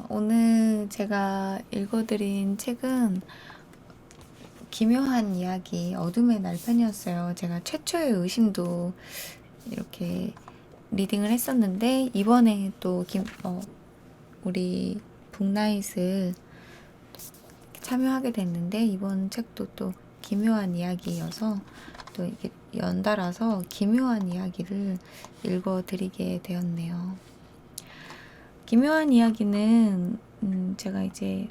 오늘 제가 읽어드린 책은 기묘한 이야기, 어둠의 날 편이었어요. 제가 최초의 의심도 이렇게 리딩을 했었는데, 이번에 또 우리 북나잇을 참여하게 됐는데, 이번 책도 또 기묘한 이야기여서 또 이게 연달아서 기묘한 이야기를 읽어드리게 되었네요. 기묘한 이야기는 제가 이제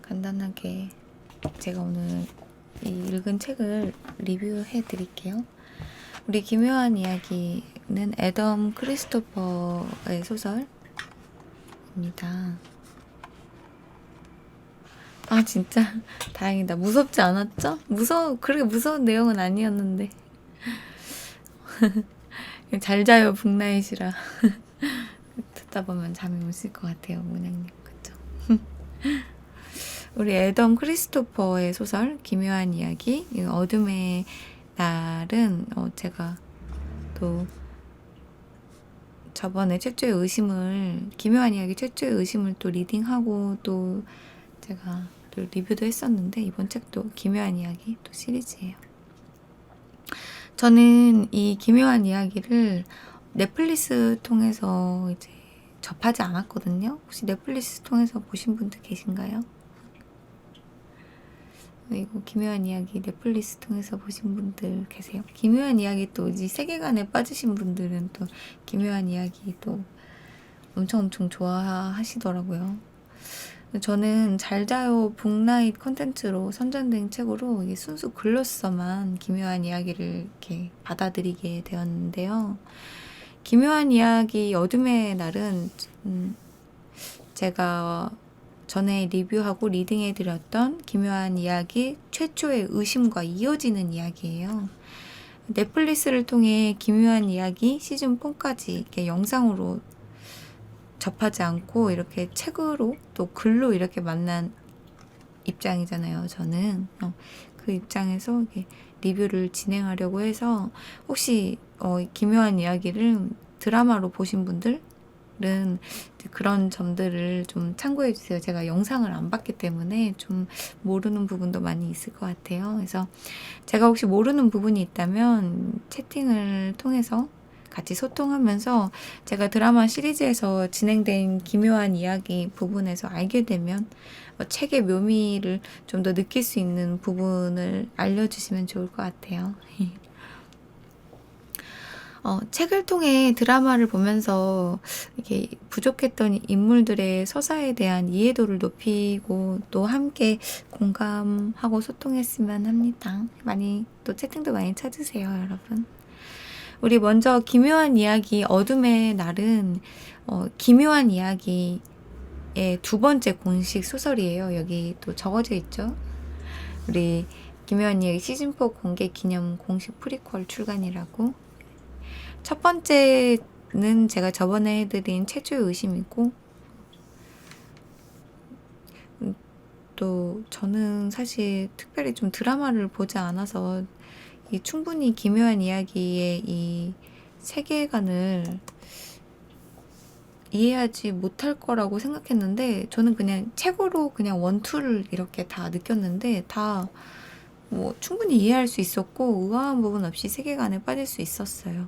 간단하게 제가 오늘 이 읽은 책을 리뷰해 드릴게요. 우리 기묘한 이야기는 애덤 크리스토퍼의 소설입니다. 아, 진짜 다행이다. 무섭지 않았죠? 그렇게 무서운 내용은 아니었는데. 잘 자요 북나잇이라 듣다 보면 잠이 오실 것 같아요, 문양님. 그쵸? 우리 애덤 크리스토퍼의 소설 기묘한 이야기, 이 어둠의 날은 제가 또 저번에 최초의 의심을, 기묘한 이야기 최초의 의심을 또 리딩하고 또 제가 또 리뷰도 했었는데, 이번 책도 기묘한 이야기 또 시리즈예요. 저는 이 기묘한 이야기를 넷플릭스 통해서 이제 접하지 않았거든요. 혹시 넷플릭스 통해서 보신 분들 계신가요? 이거 기묘한 이야기 넷플릭스 통해서 보신 분들 계세요? 기묘한 이야기 또 이제 세계관에 빠지신 분들은 또 기묘한 이야기 또 엄청 좋아하시더라고요. 저는 잘 자요 북나잇 컨텐츠로 선정된 책으로 이게 순수 글로서만 기묘한 이야기를 이렇게 받아들이게 되었는데요. 기묘한 이야기 어둠의 날은 제가 전에 리뷰하고 리딩해드렸던 기묘한 이야기 최초의 의심과 이어지는 이야기예요. 넷플릭스를 통해 기묘한 이야기 시즌4까지 이렇게 영상으로 접하지 않고 이렇게 책으로 또 글로 이렇게 만난 입장이잖아요. 저는 그 입장에서 리뷰를 진행하려고 해서, 혹시 기묘한 이야기를 드라마로 보신 분들은 그런 점들을 좀 참고해 주세요. 제가 영상을 안 봤기 때문에 좀 모르는 부분도 많이 있을 것 같아요. 그래서 제가 혹시 모르는 부분이 있다면 채팅을 통해서 같이 소통하면서 제가 드라마 시리즈에서 진행된 기묘한 이야기 부분에서 알게 되면 책의 묘미를 좀 더 느낄 수 있는 부분을 알려주시면 좋을 것 같아요. 책을 통해 드라마를 보면서 이게 부족했던 인물들의 서사에 대한 이해도를 높이고 또 함께 공감하고 소통했으면 합니다. 또 채팅도 많이 찾으세요, 여러분. 우리 먼저 기묘한 이야기 어둠의 날은 기묘한 이야기의 두 번째 공식 소설이에요. 여기 또 적어져 있죠. 우리 기묘한 이야기 시즌4 공개 기념 공식 프리퀄 출간이라고. 첫 번째는 제가 저번에 해드린 최초의 의심이고, 또 저는 사실 특별히 좀 드라마를 보지 않아서 충분히 기묘한 이야기의 이 세계관을 이해하지 못할 거라고 생각했는데, 저는 그냥 책으로 그냥 원투를 이렇게 다 느꼈는데 다 충분히 이해할 수 있었고 의아한 부분 없이 세계관에 빠질 수 있었어요.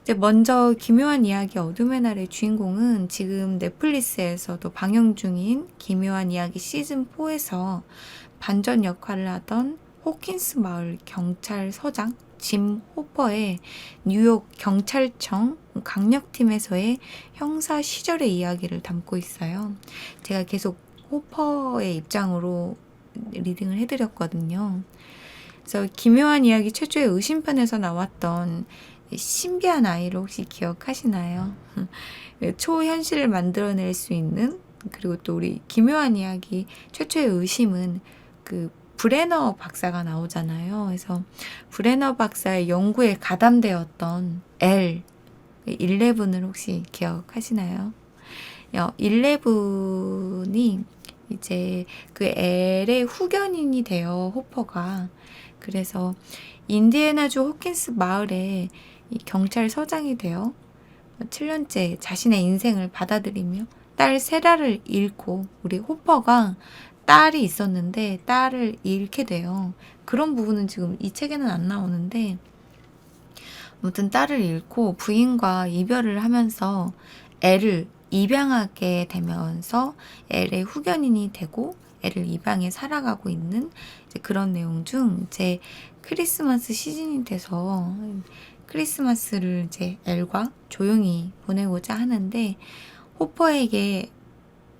이제 먼저 기묘한 이야기 어둠의 날의 주인공은 지금 넷플릭스에서도 방영 중인 기묘한 이야기 시즌4에서 반전 역할을 하던 호킨스 마을 경찰서장 짐 호퍼의 뉴욕 경찰청 강력팀에서의 형사 시절의 이야기를 담고 있어요. 제가 계속 호퍼의 입장으로 리딩을 해드렸거든요. 그래서 기묘한 이야기 최초의 의심편에서 나왔던 신비한 아이를 혹시 기억하시나요? 초현실을 만들어낼 수 있는, 그리고 또 우리 기묘한 이야기 최초의 의심은 그 브레너 박사가 나오잖아요. 그래서 브레너 박사의 연구에 가담되었던 11을 혹시 기억하시나요? 11이 이제 그 L의 후견인이 돼요, 호퍼가. 그래서 인디애나주 호킨스 마을에 이 경찰서장이 돼요. 7년째 자신의 인생을 받아들이며 딸 세라를 잃고, 우리 호퍼가 딸이 있었는데 딸을 잃게 돼요. 그런 부분은 지금 이 책에는 안 나오는데, 아무튼 딸을 잃고 부인과 이별을 하면서 애를 입양하게 되면서 애의 후견인이 되고 애를 입양해 살아가고 있는 이제 그런 내용 중, 이제 크리스마스 시즌이 돼서 크리스마스를 이제 엘과 조용히 보내고자 하는데, 호퍼에게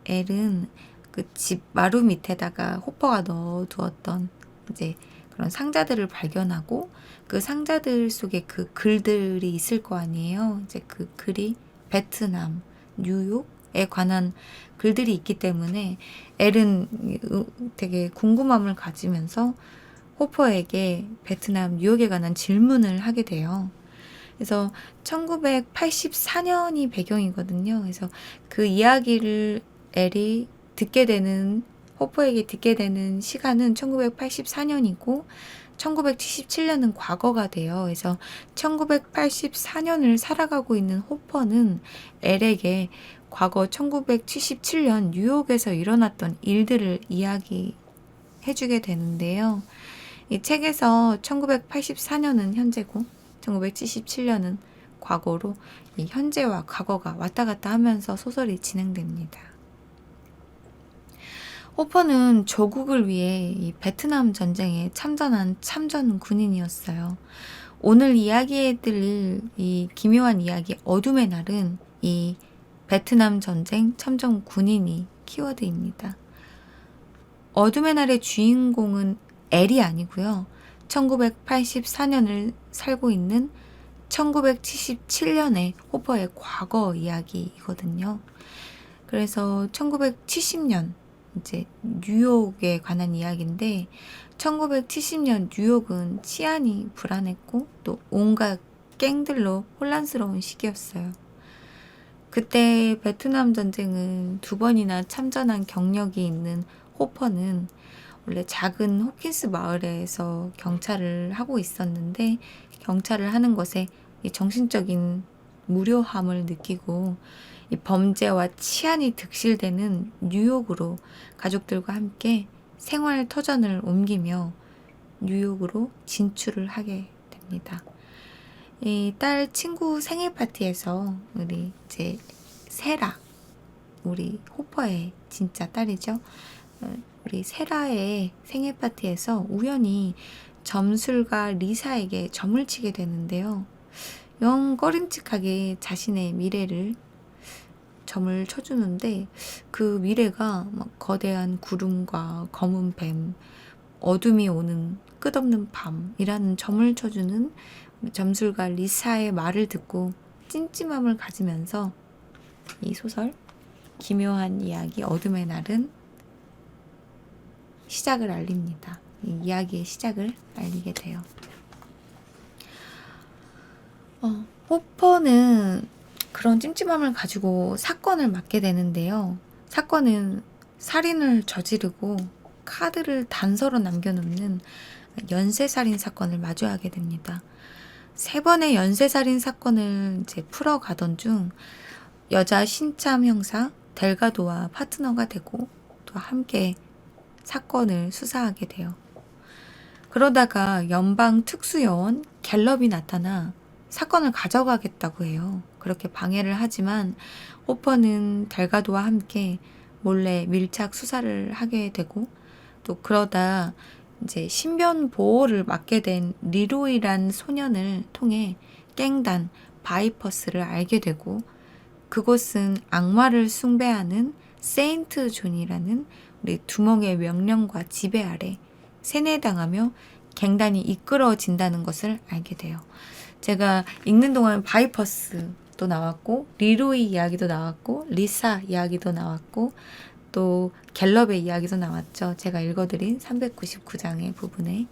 엘은 그 집 마루 밑에다가 호퍼가 넣어두었던 이제 그런 상자들을 발견하고, 그 상자들 속에 그 글들이 있을 거 아니에요. 이제 그 글이 베트남, 뉴욕에 관한 글들이 있기 때문에 엘은 되게 궁금함을 가지면서 호퍼에게 베트남, 뉴욕에 관한 질문을 하게 돼요. 그래서 1984년이 배경이거든요. 그래서 그 이야기를 엘이 호퍼에게 듣게 되는 시간은 1984년이고 1977년은 과거가 돼요. 그래서 1984년을 살아가고 있는 호퍼는 엘에게 과거 1977년 뉴욕에서 일어났던 일들을 이야기해주게 되는데요. 이 책에서 1984년은 현재고 1977년은 과거로 이 현재와 과거가 왔다 갔다 하면서 소설이 진행됩니다. 호퍼는 조국을 위해 이 베트남 전쟁에 참전한 참전 군인이었어요. 오늘 이야기해드릴 이 기묘한 이야기 어둠의 날은 이 베트남 전쟁 참전 군인이 키워드입니다. 어둠의 날의 주인공은 엘이 아니고요. 1984년을 살고 있는 1977년의 호퍼의 과거 이야기이거든요. 그래서 1970년 이제 뉴욕에 관한 이야기인데, 1970년 뉴욕은 치안이 불안했고 또 온갖 갱들로 혼란스러운 시기였어요. 그때 베트남 전쟁은 2번이나 참전한 경력이 있는 호퍼는 원래 작은 호킨스 마을에서 경찰을 하고 있었는데, 경찰을 하는 것에 정신적인 무료함을 느끼고 이 범죄와 치안이 득실되는 뉴욕으로 가족들과 함께 생활 터전을 옮기며 뉴욕으로 진출을 하게 됩니다. 이 딸 친구 생일 파티에서 우리 이제 세라, 우리 호퍼의 진짜 딸이죠. 우리 세라의 생일 파티에서 우연히 점술가 리사에게 점을 치게 되는데요. 영 꺼림칙하게 자신의 미래를 점을 쳐주는데, 그 미래가 막 거대한 구름과 검은 뱀, 어둠이 오는 끝없는 밤이라는 점을 쳐주는 점술가 리사의 말을 듣고 찜찜함을 가지면서 이 소설 기묘한 이야기 어둠의 날은 시작을 알립니다. 이 이야기의 시작을 알리게 돼요. 호퍼는 그런 찜찜함을 가지고 사건을 맡게 되는데요. 사건은 살인을 저지르고 카드를 단서로 남겨놓는 연쇄살인 사건을 마주하게 됩니다. 3번의 연쇄살인 사건을 이제 풀어가던 중 여자 신참 형사 델가도와 파트너가 되고 또 함께 사건을 수사하게 돼요. 그러다가 연방 특수요원 갤럽이 나타나 사건을 가져가겠다고 해요. 그렇게 방해를 하지만 호퍼는 델가도와 함께 몰래 밀착 수사를 하게 되고, 또 그러다 이제 신변 보호를 맡게 된 리로이란 소년을 통해 깽단 바이퍼스를 알게 되고, 그곳은 악마를 숭배하는 세인트 존이라는 우리 두목의 명령과 지배 아래 세뇌당하며 갱단이 이끌어진다는 것을 알게 돼요. 제가 읽는 동안 바이퍼스도 나왔고, 리로이 이야기도 나왔고, 리사 이야기도 나왔고, 또 갤럽의 이야기도 나왔죠. 제가 읽어드린 399장의 부분에.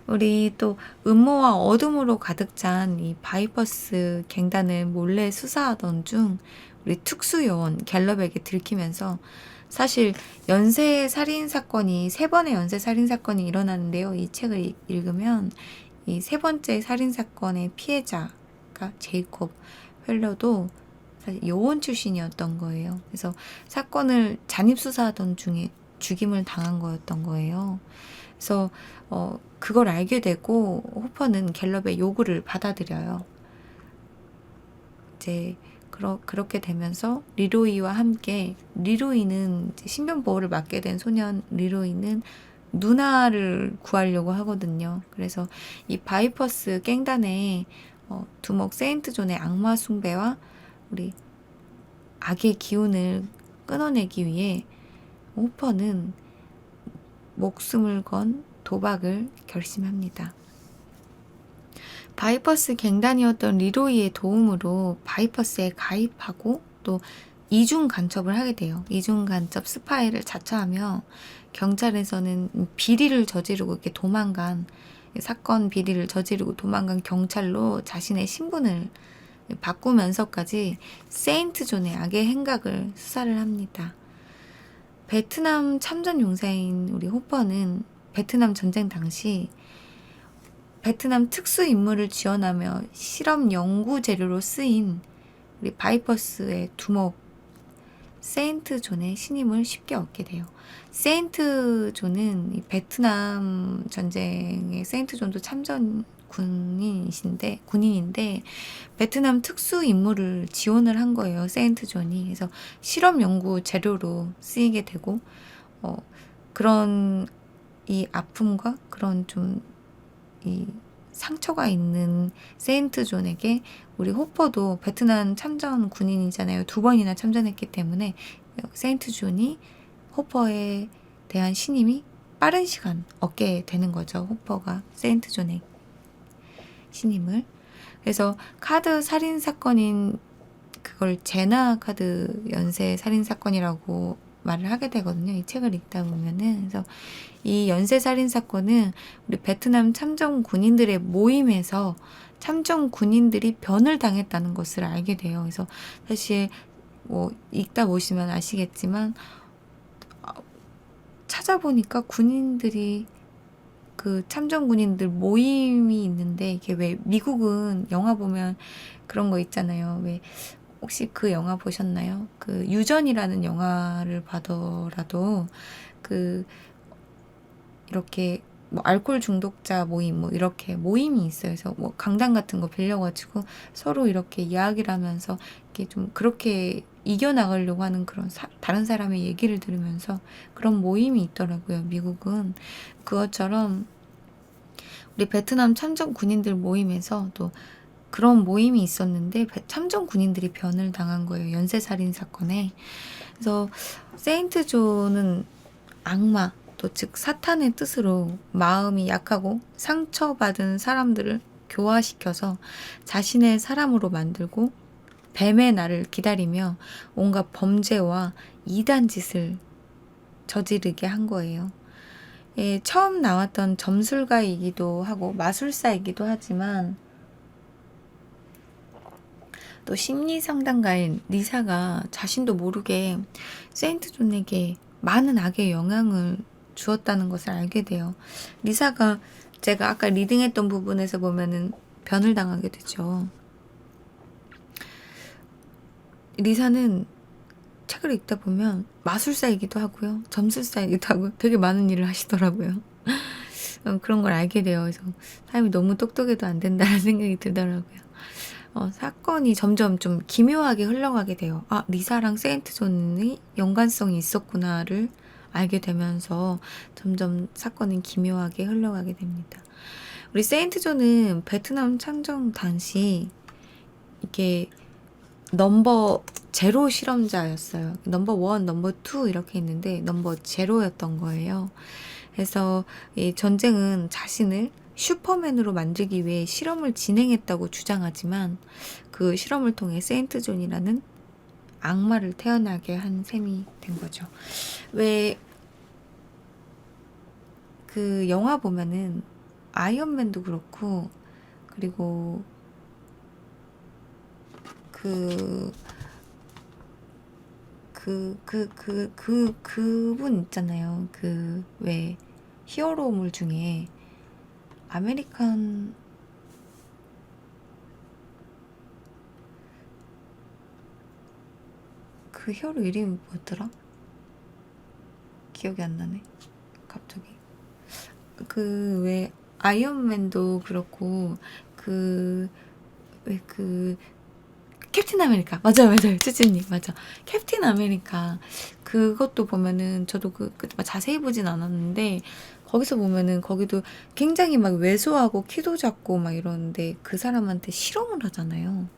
우리 또 음모와 어둠으로 가득 찬 이 바이퍼스 갱단을 몰래 수사하던 중 우리 특수요원 갤럽에게 들키면서, 사실 연쇄살인 사건이 3번의 연쇄살인 사건이 일어나는데요. 이 책을 읽으면 이 3번째 살인 사건의 피해자가 제이콥 펠러도 사실 요원 출신이었던 거예요. 그래서 사건을 잔입수사하던 중에 죽임을 당한 거였던 거예요. 그래서 그걸 알게 되고 호퍼는 갤럽의 요구를 받아들여요. 이제 그렇게 되면서 리로이와 함께, 리로이는 신변 보호를 맡게 된 소년 리로이는 누나를 구하려고 하거든요. 그래서 이 바이퍼스 갱단의 두목 세인트 존의 악마 숭배와 우리 악의 기운을 끊어내기 위해 호퍼는 목숨을 건 도박을 결심합니다. 바이퍼스 갱단이었던 리로이의 도움으로 바이퍼스에 가입하고 또 이중 간첩을 하게 돼요. 이중 간첩 스파이를 자처하며 경찰에서는 비리를 저지르고 이렇게 도망간, 사건 비리를 저지르고 도망간 경찰로 자신의 신분을 바꾸면서까지 세인트 존의 악의 행각을 수사를 합니다. 베트남 참전 용사인 우리 호퍼는 베트남 전쟁 당시 베트남 특수 임무를 지원하며 실험 연구 재료로 쓰인 우리 바이퍼스의 두목 세인트 존의 신임을 쉽게 얻게 돼요. 세인트 존은 이 베트남 전쟁에 세인트 존도 참전 군인인데 베트남 특수 임무를 지원을 한 거예요. 세인트 존이. 그래서 실험 연구 재료로 쓰이게 되고 그런 이 아픔과 그런 좀 이 상처가 있는 세인트 존에게 우리 호퍼도 베트남 참전 군인이잖아요. 2번이나 참전했기 때문에 세인트 존이 호퍼에 대한 신임이 빠른 시간 얻게 되는 거죠. 호퍼가 세인트 존의 신임을. 그래서 카드 살인 사건인 그걸 제나 카드 연쇄 살인 사건이라고 말을 하게 되거든요. 이 책을 읽다 보면은. 그래서 이 연쇄 살인 사건은 우리 베트남 참전 군인들의 모임에서 참전 군인들이 변을 당했다는 것을 알게 돼요. 그래서 사실 뭐 읽다 보시면 아시겠지만 찾아보니까 군인들이 그 참전 군인들 모임이 있는데 이게 왜 미국은 영화 보면 그런 거 있잖아요. 왜 혹시 그 영화 보셨나요? 그 유전이라는 영화를 봐더라도 그 이렇게 뭐 알코올 중독자 모임 뭐 이렇게 모임이 있어요. 그래서 뭐 강당 같은 거 빌려가지고 서로 이렇게 이야기를 하면서 이렇게 좀 그렇게 이겨나가려고 하는 그런 다른 사람의 얘기를 들으면서 그런 모임이 있더라고요. 미국은. 그것처럼 우리 베트남 참전 군인들 모임에서 또 그런 모임이 있었는데 참전 군인들이 변을 당한 거예요. 연쇄살인 사건에. 그래서 세인트 존은 악마, 또 즉 사탄의 뜻으로 마음이 약하고 상처받은 사람들을 교화시켜서 자신의 사람으로 만들고 뱀의 날을 기다리며 온갖 범죄와 이단 짓을 저지르게 한 거예요. 예, 처음 나왔던 점술가이기도 하고 마술사이기도 하지만 또 심리 상담가인 리사가 자신도 모르게 세인트 존에게 많은 악의 영향을 주었다는 것을 알게 돼요. 리사가 제가 아까 리딩했던 부분에서 보면은 변을 당하게 되죠. 리사는 책을 읽다 보면 마술사이기도 하고요. 점술사이기도 하고 되게 많은 일을 하시더라고요. 그런 걸 알게 돼요. 그래서 사람이 너무 똑똑해도 안 된다는 생각이 들더라고요. 사건이 점점 좀 기묘하게 흘러가게 돼요. 아, 리사랑 세인트 존이 연관성이 있었구나를 알게 되면서 점점 사건은 기묘하게 흘러가게 됩니다. 우리 세인트 존은 베트남 참전 당시 이게 넘버 제로 실험자였어요. 넘버 1, 넘버 2 이렇게 있는데 넘버 제로였던 거예요. 그래서 이 전쟁은 자신을 슈퍼맨으로 만들기 위해 실험을 진행했다고 주장하지만 그 실험을 통해 세인트 존이라는 악마를 태어나게 한 셈이 된 거죠. 왜 그 영화 보면은 아이언맨도 그렇고 그리고 그분 있잖아요. 그 왜 히어로물 중에 그 히어로 이름이 뭐였더라? 기억이 안 나네. 갑자기. 그 왜 아이언맨도 그렇고 왜 캡틴 아메리카. 맞아요. 쯔쯔님 맞아. 캡틴 아메리카 그것도 보면은 저도 자세히 보진 않았는데 거기서 보면은 거기도 굉장히 막 왜소하고 키도 작고 막 이러는데 그 사람한테 실험을 하잖아요.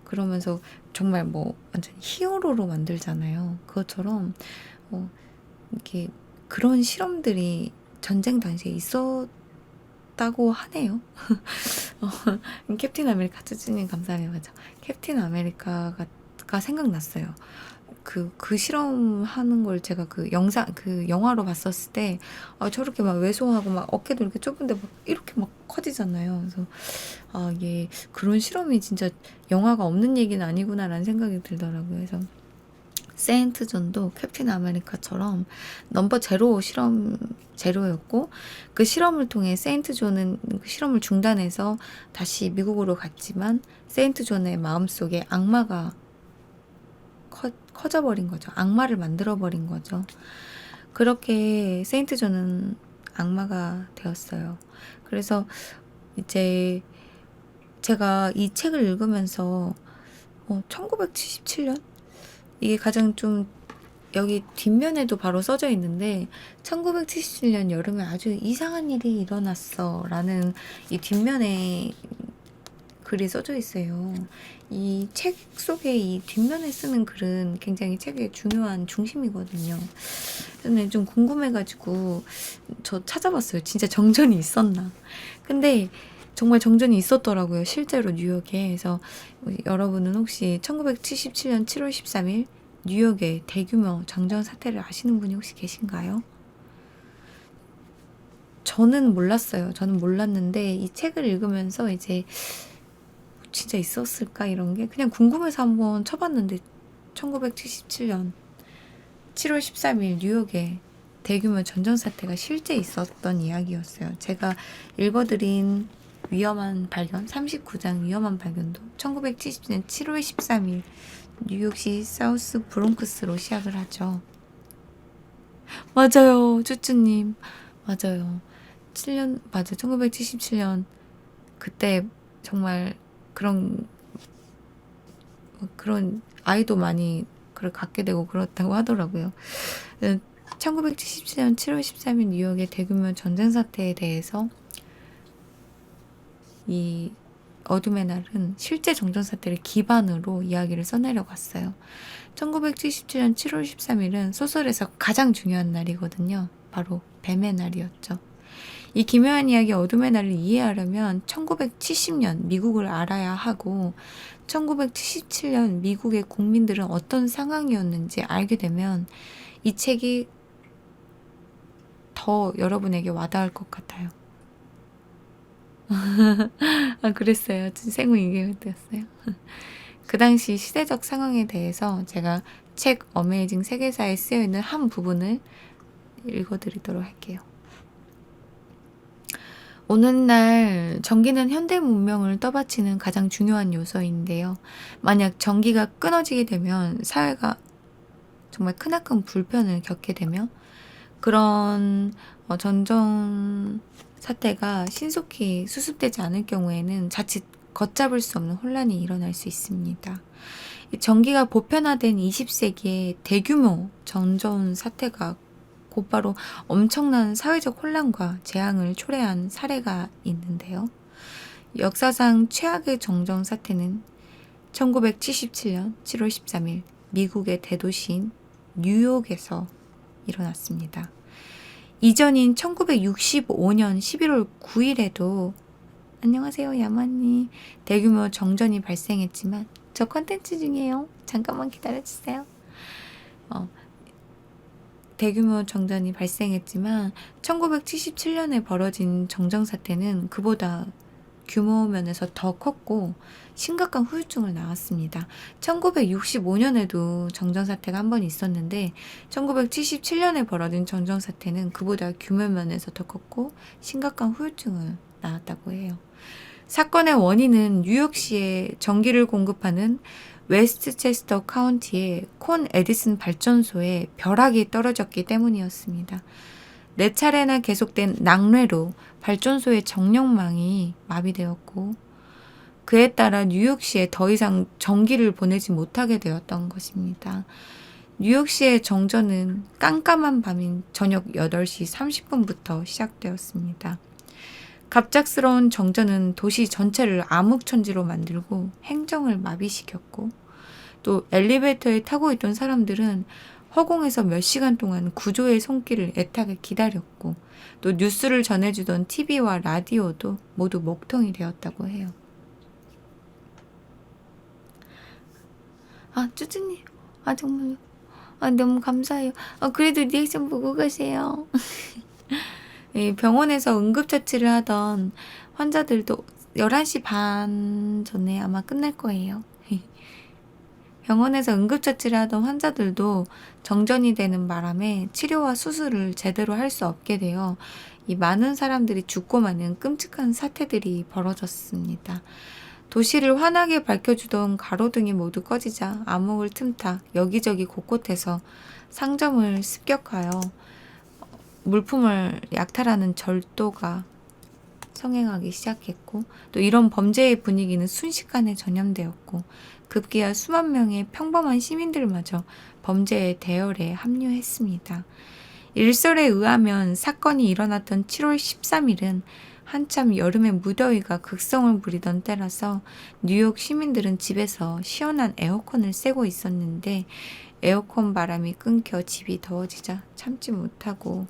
그러면서 정말 뭐 완전 히어로로 만들잖아요. 그것처럼 이렇게 그런 실험들이 전쟁 당시에 있었다고 하네요. 캡틴 아메리카 쯔쯔님 감사해요. 맞아. 캡틴 아메리카가 생각났어요. 그 실험하는 걸 제가 그 영화로 봤었을 때, 저렇게 막 왜소하고 막 어깨도 이렇게 좁은데 막 이렇게 막 커지잖아요. 그래서, 이게 그런 실험이 진짜 영화가 없는 얘기는 아니구나라는 생각이 들더라고요. 그래서, 세인트 존도 캡틴 아메리카처럼 넘버 제로 실험 제로였고 그 실험을 통해 세인트 존은 그 실험을 중단해서 다시 미국으로 갔지만 세인트 존의 마음속에 악마가 커져버린 거죠. 악마를 만들어버린 거죠. 그렇게 세인트 존은 악마가 되었어요. 그래서 이제 제가 이 책을 읽으면서 1977년? 이게 가장 좀 여기 뒷면에도 바로 써져 있는데 1977년 여름에 아주 이상한 일이 일어났어 라는 이 뒷면에 글이 써져 있어요. 이 책 속에 이 뒷면에 쓰는 글은 굉장히 책의 중요한 중심이거든요. 저는 좀 궁금해가지고 저 찾아봤어요. 진짜 정전이 있었나. 근데 정말 정전이 있었더라고요. 실제로 뉴욕에. 그래서 여러분은 혹시 1977년 7월 13일 뉴욕의 대규모 정전 사태를 아시는 분이 혹시 계신가요? 저는 몰랐어요. 저는 몰랐는데 이 책을 읽으면서 이제 진짜 있었을까 이런 게 그냥 궁금해서 한번 쳐봤는데 1977년 7월 13일 뉴욕에 대규모 전전 사태가 실제 있었던 이야기였어요. 제가 읽어드린 위험한 발견 39장 위험한 발견도 1970년 7월 13일 뉴욕시 사우스 브롱크스로 시작을 하죠. 맞아요. 쭈쭈님. 맞아요. 1977년 그때 정말 그런 아이도 많이 그걸 갖게 되고 그렇다고 하더라고요. 1977년 7월 13일 뉴욕의 대규모 전쟁 사태에 대해서 이 어둠의 날은 실제 정전 사태를 기반으로 이야기를 써내려갔어요. 1977년 7월 13일은 소설에서 가장 중요한 날이거든요. 바로 뱀의 날이었죠. 이 기묘한 이야기 어둠의 날을 이해하려면 1970년 미국을 알아야 하고 1977년 미국의 국민들은 어떤 상황이었는지 알게 되면 이 책이 더 여러분에게 와닿을 것 같아요. 그랬어요. 생후 2개월 때였어요. 그 당시 시대적 상황에 대해서 제가 책 어메이징 세계사에 쓰여있는 한 부분을 읽어드리도록 할게요. 오늘날 전기는 현대 문명을 떠받치는 가장 중요한 요소인데요. 만약 전기가 끊어지게 되면 사회가 정말 크나큰 불편을 겪게 되며 그런 전전 사태가 신속히 수습되지 않을 경우에는 자칫 걷잡을 수 없는 혼란이 일어날 수 있습니다. 전기가 보편화된 20세기에 대규모 전전 사태가 곧바로 엄청난 사회적 혼란과 재앙을 초래한 사례가 있는데요. 역사상 최악의 정전 사태는 1977년 7월 13일 미국의 대도시인 뉴욕에서 일어났습니다. 이전인 1965년 11월 9일에도 안녕하세요 야마님 대규모 정전이 발생했지만 저 컨텐츠 중이에요. 잠깐만 기다려주세요. 대규모 정전이 발생했지만 1977년에 벌어진 정전 사태는 그보다 규모 면에서 더 컸고 심각한 후유증을 낳았습니다. 1965년에도 정전 사태가 한 번 있었는데 1977년에 벌어진 정전 사태는 그보다 규모 면에서 더 컸고 심각한 후유증을 낳았다고 해요. 사건의 원인은 뉴욕시에 전기를 공급하는 웨스트체스터 카운티의 콘 에디슨 발전소에 벼락이 떨어졌기 때문이었습니다. 4차례나 계속된 낙뢰로 발전소의 정력망이 마비되었고 그에 따라 뉴욕시에 더 이상 전기를 보내지 못하게 되었던 것입니다. 뉴욕시의 정전은 깜깜한 밤인 저녁 8시 30분부터 시작되었습니다. 갑작스러운 정전은 도시 전체를 암흑천지로 만들고 행정을 마비시켰고 또 엘리베이터에 타고 있던 사람들은 허공에서 몇 시간 동안 구조의 손길을 애타게 기다렸고 또 뉴스를 전해주던 TV와 라디오도 모두 먹통이 되었다고 해요. 쭈쭈님, 정말요. 너무 감사해요. 그래도 리액션 보고 가세요. 병원에서 응급처치를 하던 환자들도 11시 반 전에 아마 끝날 거예요. 병원에서 응급처치를 하던 환자들도 정전이 되는 바람에 치료와 수술을 제대로 할 수 없게 되어 이 많은 사람들이 죽고 마는 끔찍한 사태들이 벌어졌습니다. 도시를 환하게 밝혀주던 가로등이 모두 꺼지자 암흑을 틈타 여기저기 곳곳에서 상점을 습격하여 물품을 약탈하는 절도가 성행하기 시작했고 또 이런 범죄의 분위기는 순식간에 전염되었고 급기야 수만 명의 평범한 시민들마저 범죄의 대열에 합류했습니다. 일설에 의하면 사건이 일어났던 7월 13일은 한참 여름의 무더위가 극성을 부리던 때라서 뉴욕 시민들은 집에서 시원한 에어컨을 쐬고 있었는데 에어컨 바람이 끊겨 집이 더워지자 참지 못하고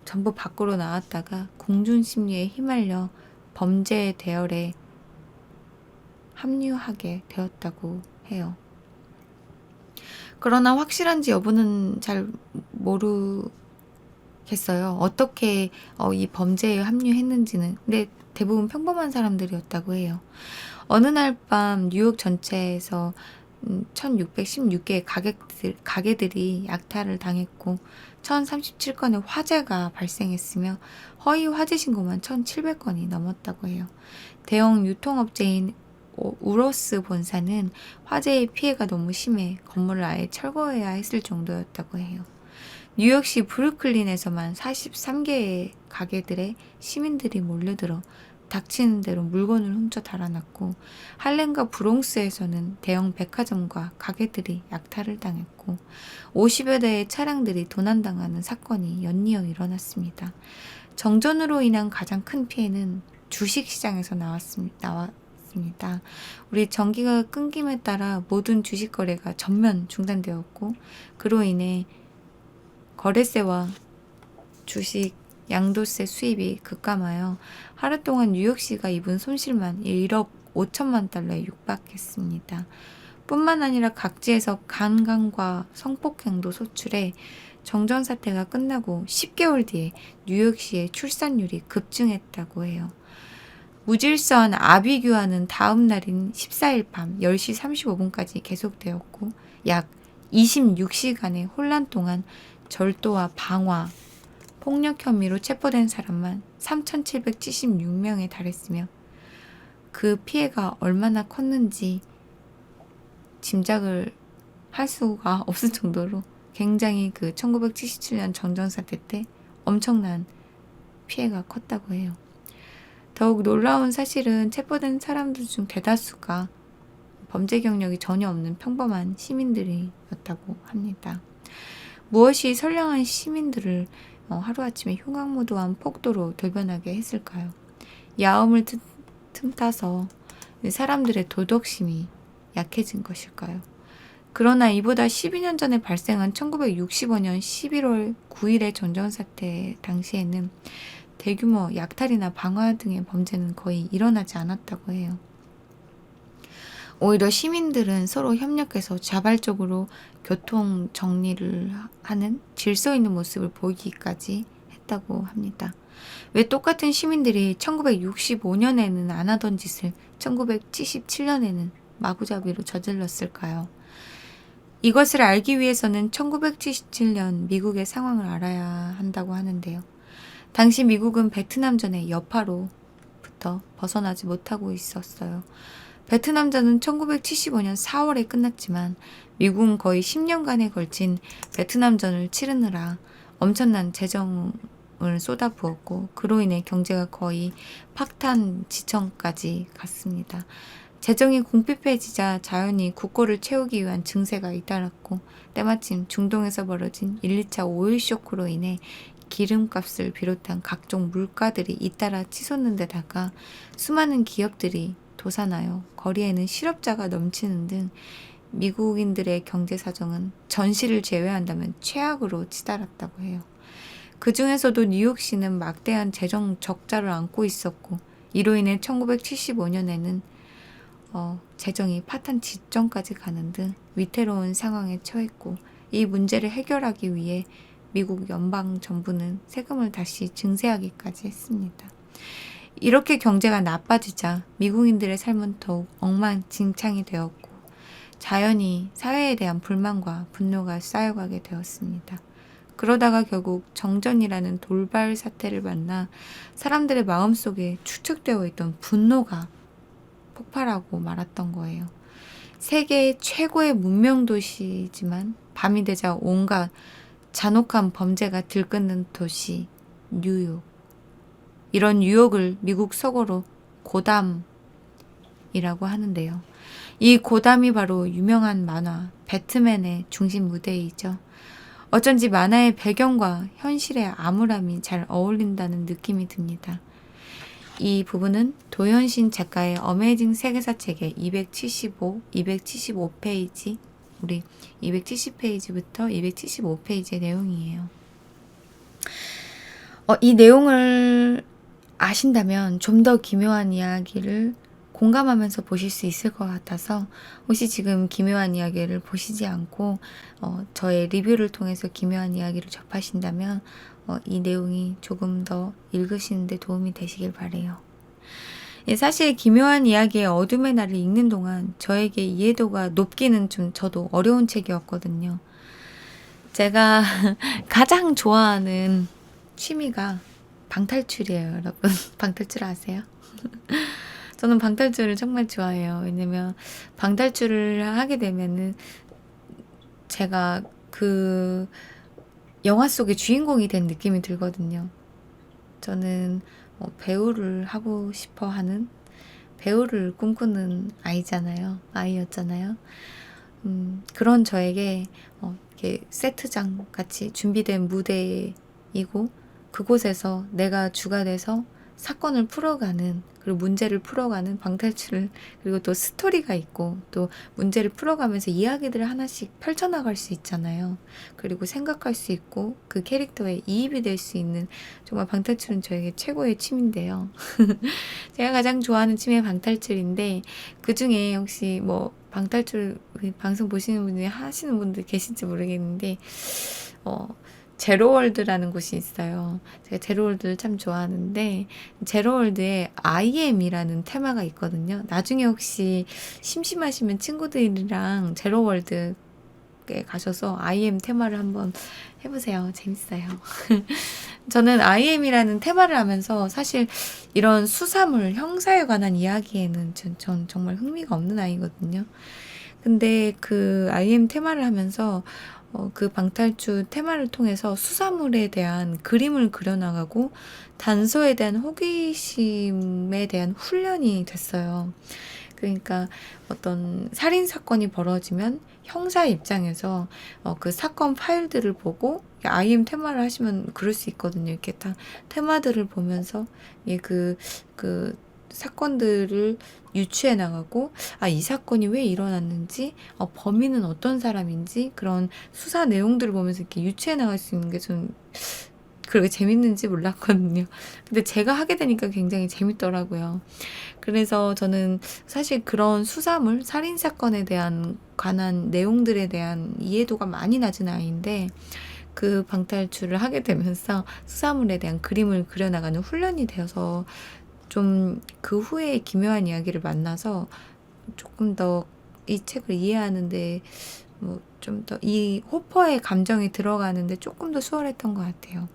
전부 밖으로 나왔다가 공중심리에 휘말려 범죄의 대열에 합류하게 되었다고 해요. 그러나 확실한지 여부는 잘 모르겠어요. 어떻게 이 범죄에 합류했는지는. 근데 대부분 평범한 사람들이었다고 해요. 어느 날 밤 뉴욕 전체에서 1616개의 가게들이 약탈을 당했고 1037건의 화재가 발생했으며 허위 화재 신고만 1700건이 넘었다고 해요. 대형 유통업체인 우로스 본사는 화재의 피해가 너무 심해 건물을 아예 철거해야 했을 정도였다고 해요. 뉴욕시 브루클린에서만 43개의 가게들에 시민들이 몰려들어 닥치는 대로 물건을 훔쳐 달아났고 할렘과 브롱스에서는 대형 백화점과 가게들이 약탈을 당했고 50여 대의 차량들이 도난당하는 사건이 연이어 일어났습니다. 정전으로 인한 가장 큰 피해는 주식시장에서 나왔습니다. 우리 전기가 끊김에 따라 모든 주식 거래가 전면 중단되었고 그로 인해 거래세와 주식 양도세 수입이 급감하여 하루 동안 뉴욕시가 입은 손실만 1억 5천만 달러에 육박했습니다. 뿐만 아니라 각지에서 간감과 성폭행도 소출해 정전 사태가 끝나고 10개월 뒤에 뉴욕시의 출산율이 급증했다고 해요. 무질서한 아비규환은 다음 날인 14일 밤 10시 35분까지 계속되었고 약 26시간의 혼란 동안 절도와 방화, 폭력 혐의로 체포된 사람만 3,776명에 달했으며 그 피해가 얼마나 컸는지 짐작을 할 수가 없을 정도로 굉장히 그 1977년 정전 사태 때 엄청난 피해가 컸다고 해요. 더욱 놀라운 사실은 체포된 사람들 중 대다수가 범죄 경력이 전혀 없는 평범한 시민들이었다고 합니다. 무엇이 선량한 시민들을 하루아침에 흉악무도한 폭도로 돌변하게 했을까요? 야음을 틈타서 사람들의 도덕심이 약해진 것일까요? 그러나 이보다 12년 전에 발생한 1965년 11월 9일의 정전사태 당시에는 대규모 약탈이나 방화 등의 범죄는 거의 일어나지 않았다고 해요. 오히려 시민들은 서로 협력해서 자발적으로 교통 정리를 하는 질서 있는 모습을 보이기까지 했다고 합니다. 왜 똑같은 시민들이 1965년에는 안 하던 짓을 1977년에는 마구잡이로 저질렀을까요? 이것을 알기 위해서는 1977년 미국의 상황을 알아야 한다고 하는데요. 당시 미국은 베트남전의 여파로부터 벗어나지 못하고 있었어요. 베트남전은 1975년 4월에 끝났지만 미국은 거의 10년간에 걸친 베트남전을 치르느라 엄청난 재정을 쏟아부었고 그로 인해 경제가 거의 파탄 지경까지 갔습니다. 재정이 궁핍해지자 자연히 국고를 채우기 위한 증세가 잇따랐고 때마침 중동에서 벌어진 1, 2차 오일 쇼크로 인해 기름값을 비롯한 각종 물가들이 잇따라 치솟는 데다가 수많은 기업들이 도산하여 거리에는 실업자가 넘치는 등 미국인들의 경제 사정은 전시를 제외한다면 최악으로 치달았다고 해요. 그 중에서도 뉴욕시는 막대한 재정 적자를 안고 있었고 이로 인해 1975년에는 재정이 파탄 직전까지 가는 등 위태로운 상황에 처했고 이 문제를 해결하기 위해 미국 연방정부는 세금을 다시 증세하기까지 했습니다. 이렇게 경제가 나빠지자 미국인들의 삶은 더욱 엉망진창이 되었고 자연히 사회에 대한 불만과 분노가 쌓여가게 되었습니다. 그러다가 결국 정전이라는 돌발 사태를 만나 사람들의 마음속에 축적되어 있던 분노가 폭발하고 말았던 거예요. 세계 최고의 문명 도시지만 밤이 되자 온갖 잔혹한 범죄가 들끓는 도시 뉴욕. 이런 뉴욕을 미국 속어로 고담이라고 하는데요. 이 고담이 바로 유명한 만화 배트맨의 중심 무대이죠. 어쩐지 만화의 배경과 현실의 암울함이 잘 어울린다는 느낌이 듭니다. 이 부분은 도현신 작가의 어메이징 세계사 책의 275페이지, 우리 270페이지부터 275페이지의 내용이에요. 이 내용을 아신다면 좀 더 기묘한 이야기를 공감하면서 보실 수 있을 것 같아서 혹시 지금 기묘한 이야기를 보시지 않고 저의 리뷰를 통해서 기묘한 이야기를 접하신다면 이 내용이 조금 더 읽으시는 데 도움이 되시길 바라요. 사실 기묘한 이야기의 어둠의 날을 읽는 동안 저에게 이해도가 높기는 좀 저도 어려운 책이었거든요. 제가 가장 좋아하는 취미가 방탈출이에요, 여러분. 방탈출 아세요? 저는 방탈출을 정말 좋아해요. 왜냐면 방탈출을 하게 되면은 제가 그 영화 속의 주인공이 된 느낌이 들거든요. 저는 배우를 하고 싶어 하는 배우를 꿈꾸는 아이였잖아요. 그런 저에게 이렇게 세트장 같이 준비된 무대이고 그곳에서 내가 주가 돼서 사건을 풀어가는 그리고 문제를 풀어가는 방탈출을 그리고 또 스토리가 있고 또 문제를 풀어가면서 이야기들을 하나씩 펼쳐나갈 수 있잖아요. 그리고 생각할 수 있고 그 캐릭터에 이입이 될 수 있는 정말 방탈출은 저에게 최고의 취미인데요. 제가 가장 좋아하는 취미가 방탈출인데 그중에 혹시 뭐 방탈출 방송 보시는 분이 하시는 분들 계실지 모르겠는데 제로월드라는 곳이 있어요. 제가 제로월드를 참 좋아하는데 제로월드에 IM이라는 테마가 있거든요. 나중에 혹시 심심하시면 친구들이랑 제로월드에 가셔서 IM 테마를 한번 해보세요. 재밌어요. 저는 IM이라는 테마를 하면서 사실 이런 수사물, 형사에 관한 이야기에는 전 정말 흥미가 없는 아이거든요. 근데 그 IM 테마를 하면서 그 방탈출 테마를 통해서 수사물에 대한 그림을 그려나가고 단서에 대한 호기심에 대한 훈련이 됐어요. 그러니까 어떤 살인사건이 벌어지면 형사 입장에서 그 사건 파일들을 보고 IM 테마를 하시면 그럴 수 있거든요. 이렇게 다 테마들을 보면서 그 사건들을 유추해 나가고 이 사건이 왜 일어났는지 범인은 어떤 사람인지 그런 수사 내용들을 보면서 이렇게 유추해 나갈 수 있는 게 좀 그렇게 재밌는지 몰랐거든요. 근데 제가 하게 되니까 굉장히 재밌더라고요. 그래서 저는 사실 그런 수사물, 살인사건에 대한 관한 내용들에 대한 이해도가 많이 낮은 아이인데 그 방탈출을 하게 되면서 수사물에 대한 그림을 그려나가는 훈련이 되어서 좀 그 후에 기묘한 이야기를 만나서 조금 더 이 책을 이해하는데 뭐 좀 더 이 호퍼의 감정이 들어가는데 조금 더 수월했던 것 같아요.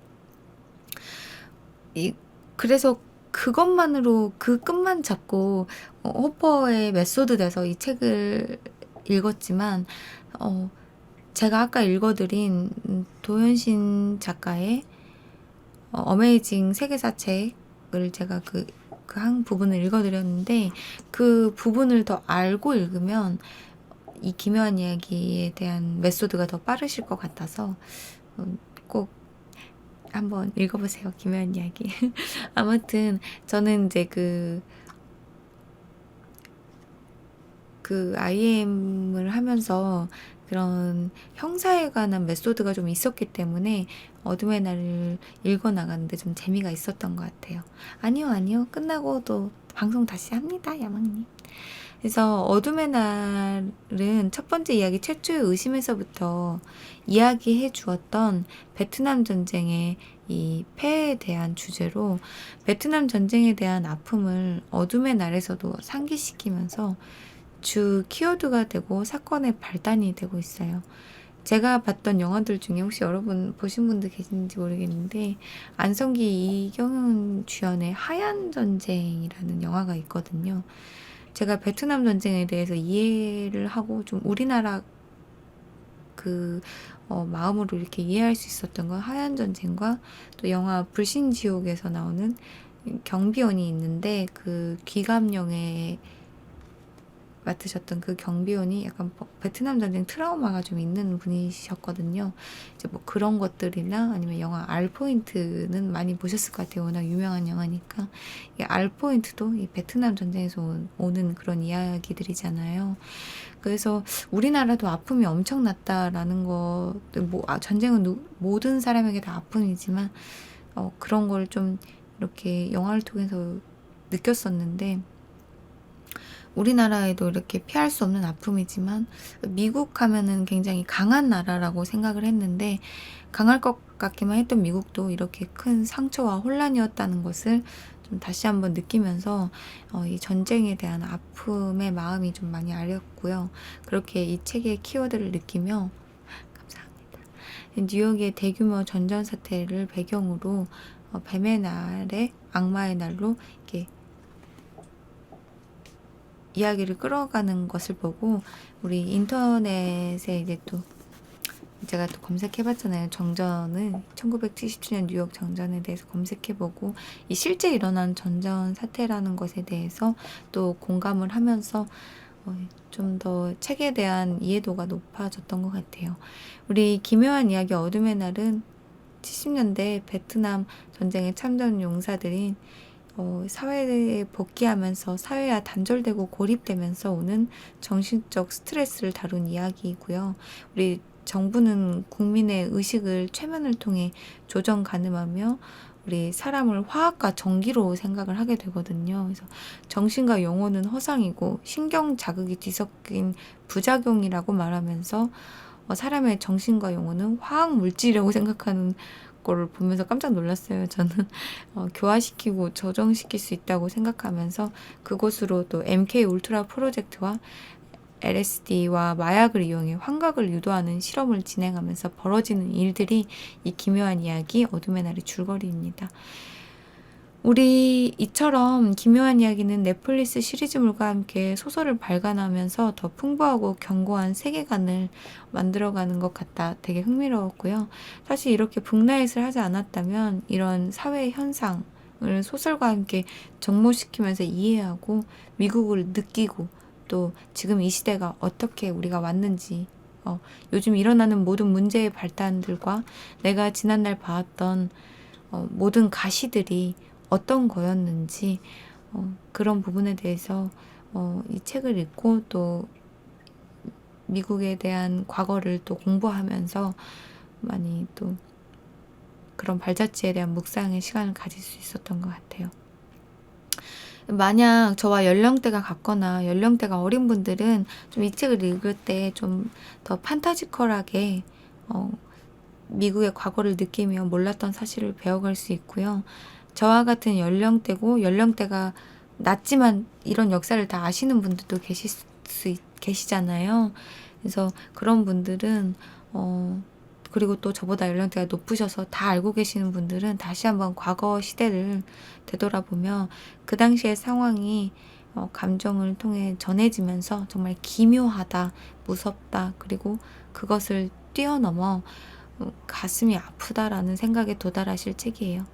그래서 그것만으로 그 끝만 잡고 호퍼의 메소드 돼서 이 책을 읽었지만 제가 아까 읽어드린 도현신 작가의 어메이징 세계사 책을 제가 그 한 부분을 읽어드렸는데 그 부분을 더 알고 읽으면 이 기묘한 이야기에 대한 메소드가 더 빠르실 것 같아서 꼭 한번 읽어보세요. 기묘한 이야기. 아무튼 저는 이제 그 IM을 하면서 그런 형사에 관한 메소드가 좀 있었기 때문에 어둠의 날을 읽어나가는데 좀 재미가 있었던 것 같아요. 아니요. 끝나고 또 방송 다시 합니다. 야망님. 그래서 어둠의 날은 첫 번째 이야기 최초의 의심에서부터 이야기해 주었던 베트남 전쟁의 이 폐해에 대한 주제로 베트남 전쟁에 대한 아픔을 어둠의 날에서도 상기시키면서 주 키워드가 되고 사건의 발단이 되고 있어요. 제가 봤던 영화들 중에 혹시 여러분 보신 분들 계신지 모르겠는데 안성기 이경윤 주연의 하얀 전쟁이라는 영화가 있거든요. 제가 베트남 전쟁에 대해서 이해를 하고 좀 우리나라 마음으로 이렇게 이해할 수 있었던 건 하얀 전쟁과 또 영화 불신지옥에서 나오는 경비원이 있는데 그 귀감령에 맡으셨던 그 경비원이 약간 베트남 전쟁 트라우마가 좀 있는 분이셨거든요. 이제 뭐 그런 것들이나 아니면 영화 알포인트는 많이 보셨을 것 같아요. 워낙 유명한 영화니까. 이 알포인트도 이 베트남 전쟁에서 오는 그런 이야기들이잖아요. 그래서 우리나라도 아픔이 엄청났다라는 거, 전쟁은 모든 사람에게 다 아픔이지만 그런 걸 좀 이렇게 영화를 통해서 느꼈었는데 우리나라에도 이렇게 피할 수 없는 아픔이지만 미국 하면은 굉장히 강한 나라라고 생각을 했는데 강할 것 같기만 했던 미국도 이렇게 큰 상처와 혼란이었다는 것을 좀 다시 한번 느끼면서 이 전쟁에 대한 아픔의 마음이 좀 많이 아렸고요. 그렇게 이 책의 키워드를 느끼며 감사합니다. 뉴욕의 대규모 전전 사태를 배경으로 뱀의 날에 악마의 날로 이렇게 이야기를 끌어가는 것을 보고 우리 인터넷에 이제 또 제가 또 검색해봤잖아요. 정전은 1977년 뉴욕 정전에 대해서 검색해보고 이 실제 일어난 전전 사태라는 것에 대해서 또 공감을 하면서 좀 더 책에 대한 이해도가 높아졌던 것 같아요. 우리 기묘한 이야기 어둠의 날은 70년대 베트남 전쟁에 참전 용사들인 사회에 복귀하면서 사회와 단절되고 고립되면서 오는 정신적 스트레스를 다룬 이야기이고요. 우리 정부는 국민의 의식을 최면을 통해 조정 가늠하며 우리 사람을 화학과 전기로 생각을 하게 되거든요. 그래서 정신과 영혼은 허상이고 신경 자극이 뒤섞인 부작용이라고 말하면서 사람의 정신과 영혼은 화학 물질이라고 생각하는 거를 보면서 깜짝 놀랐어요. 저는 교화시키고 조정시킬 수 있다고 생각하면서 그곳으로 또 MK 울트라 프로젝트와 LSD와 마약을 이용해 환각을 유도하는 실험을 진행하면서 벌어지는 일들이 이 기묘한 이야기 어둠의 날의 줄거리입니다. 우리 이처럼 기묘한 이야기는 넷플릭스 시리즈물과 함께 소설을 발간하면서 더 풍부하고 견고한 세계관을 만들어가는 것 같다. 되게 흥미로웠고요. 사실 이렇게 북라잇을 하지 않았다면 이런 사회 현상을 소설과 함께 접목시키면서 이해하고 미국을 느끼고 또 지금 이 시대가 어떻게 우리가 왔는지 요즘 일어나는 모든 문제의 발단들과 내가 지난날 봐왔던 모든 가시들이 어떤 거였는지 그런 부분에 대해서 이 책을 읽고 또 미국에 대한 과거를 또 공부하면서 많이 또 그런 발자취에 대한 묵상의 시간을 가질 수 있었던 것 같아요. 만약 저와 연령대가 같거나 연령대가 어린 분들은 좀 이 책을 읽을 때 좀 더 판타지컬하게 미국의 과거를 느끼며 몰랐던 사실을 배워갈 수 있고요. 저와 같은 연령대고 연령대가 낮지만 이런 역사를 다 아시는 분들도 계시잖아요. 그래서 그런 분들은 그리고 또 저보다 연령대가 높으셔서 다 알고 계시는 분들은 다시 한번 과거 시대를 되돌아보며 그 당시의 상황이 감정을 통해 전해지면서 정말 기묘하다, 무섭다, 그리고 그것을 뛰어넘어 가슴이 아프다라는 생각에 도달하실 책이에요.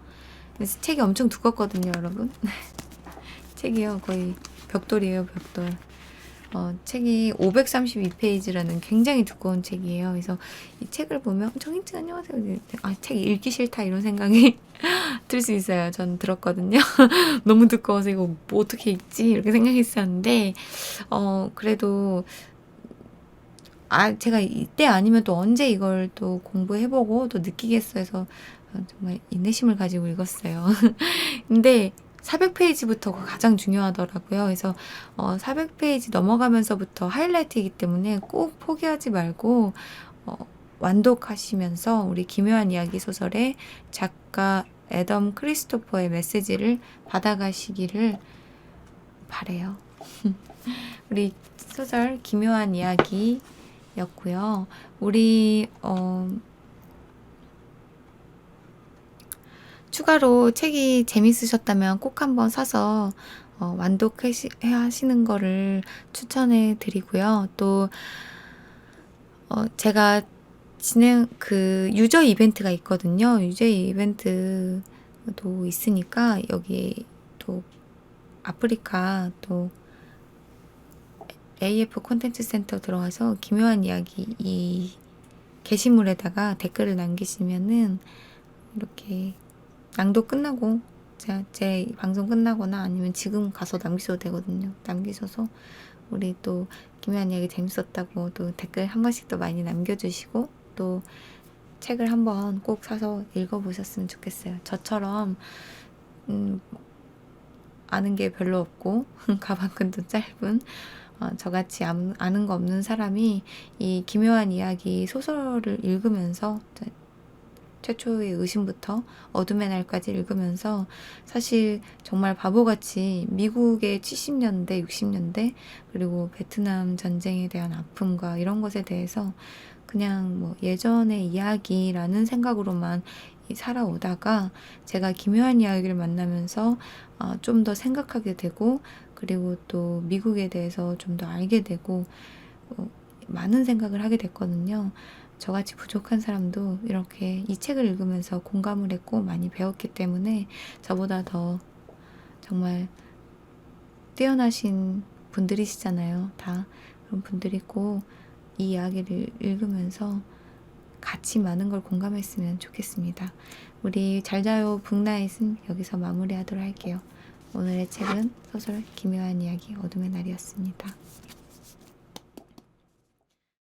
그래서 책이 엄청 두껍거든요, 여러분. 책이요, 거의 벽돌이에요, 벽돌. 책이 532페이지라는 굉장히 두꺼운 책이에요. 그래서 이 책을 보면 정인지 안녕하세요. 책 읽기 싫다 이런 생각이 들 수 있어요. 전 들었거든요. 너무 두꺼워서 이거 뭐 어떻게 읽지? 이렇게 생각했었는데 그래도 제가 이때 아니면 또 언제 이걸 또 공부해보고 또 느끼겠어 해서 정말 인내심을 가지고 읽었어요. 근데 400페이지부터가 가장 중요하더라고요. 그래서 400페이지 넘어가면서부터 하이라이트이기 때문에 꼭 포기하지 말고 완독하시면서 우리 기묘한 이야기 소설의 작가 애덤 크리스토퍼의 메시지를 받아가시기를 바래요. 우리 소설 기묘한 이야기였고요. 우리 추가로 책이 재밌으셨다면 꼭 한번 사서 완독하시는 거를 추천해 드리고요. 또 제가 유저 이벤트가 있거든요. 유저 이벤트도 있으니까 여기 또 아프리카 또 AF 콘텐츠 센터 들어가서 기묘한 이야기 이 게시물에다가 댓글을 남기시면은 이렇게 낭독 끝나고 제 방송 끝나거나 아니면 지금 가서 남기셔도 되거든요. 남기셔서 우리 또 기묘한 이야기 재밌었다고 또 댓글 한 번씩 더 많이 남겨주시고 또 책을 한번 꼭 사서 읽어보셨으면 좋겠어요. 저처럼 아는 게 별로 없고 가방끈도 짧은 저같이 아는 거 없는 사람이 이 기묘한 이야기 소설을 읽으면서 최초의 의심부터 어둠의 날까지 읽으면서 사실 정말 바보같이 미국의 70년대, 60년대 그리고 베트남 전쟁에 대한 아픔과 이런 것에 대해서 그냥 뭐 예전의 이야기라는 생각으로만 살아오다가 제가 기묘한 이야기를 만나면서 좀 더 생각하게 되고 그리고 또 미국에 대해서 좀 더 알게 되고 많은 생각을 하게 됐거든요. 저같이 부족한 사람도 이렇게 이 책을 읽으면서 공감을 했고 많이 배웠기 때문에 저보다 더 정말 뛰어나신 분들이시잖아요. 다 그런 분들이 꼭 이 이야기를 읽으면서 같이 많은 걸 공감했으면 좋겠습니다. 우리 잘자요 북나잇은 여기서 마무리하도록 할게요. 오늘의 책은 소설 기묘한 이야기 어둠의 날이었습니다.